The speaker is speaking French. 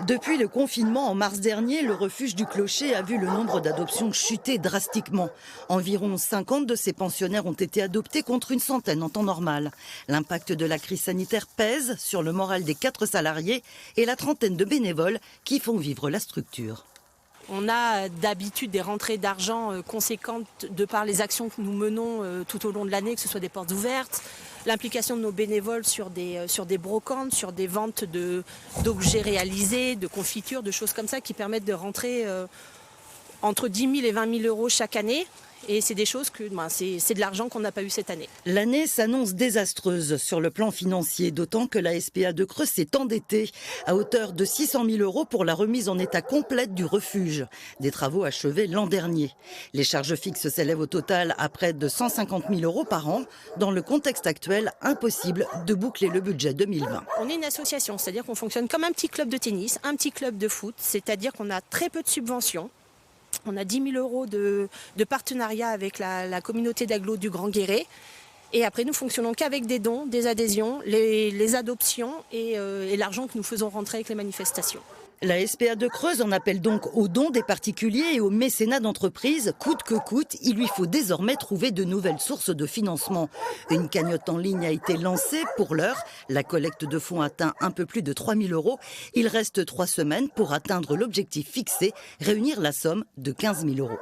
Depuis le confinement en mars dernier, le refuge du Clocher a vu le nombre d'adoptions chuter drastiquement. Environ 50 de ces pensionnaires ont été adoptés contre une centaine en temps normal. L'impact de la crise sanitaire pèse sur le moral des 4 salariés et la trentaine de bénévoles qui font vivre la structure. On a d'habitude des rentrées d'argent conséquentes de par les actions que nous menons tout au long de l'année, que ce soit des portes ouvertes, l'implication de nos bénévoles sur des brocantes, sur des ventes d'objets réalisés, de confitures, de choses comme ça qui permettent de rentrer entre 10 000 et 20 000 euros chaque année. Et c'est des choses c'est de l'argent qu'on n'a pas eu cette année. L'année s'annonce désastreuse sur le plan financier, d'autant que la SPA de Creux s'est endettée à hauteur de 600 000 euros pour la remise en état complète du refuge. Des travaux achevés l'an dernier. Les charges fixes s'élèvent au total à près de 150 000 euros par an. Dans le contexte actuel, impossible de boucler le budget 2020. On est une association, c'est-à-dire qu'on fonctionne comme un petit club de tennis, un petit club de foot, c'est-à-dire qu'on a très peu de subventions. On a 10 000 euros de partenariat avec la communauté d'agglo du Grand Guéret. Et après, nous fonctionnons qu'avec des dons, des adhésions, les adoptions et l'argent que nous faisons rentrer avec les manifestations. La SPA de Creux en appelle donc aux dons des particuliers et au mécénat d'entreprises. Coûte que coûte, il lui faut désormais trouver de nouvelles sources de financement. Une cagnotte en ligne a été lancée. Pour l'heure, la collecte de fonds atteint un peu plus de 3 000 euros. Il reste 3 semaines pour atteindre l'objectif fixé, réunir la somme de 15 000 euros.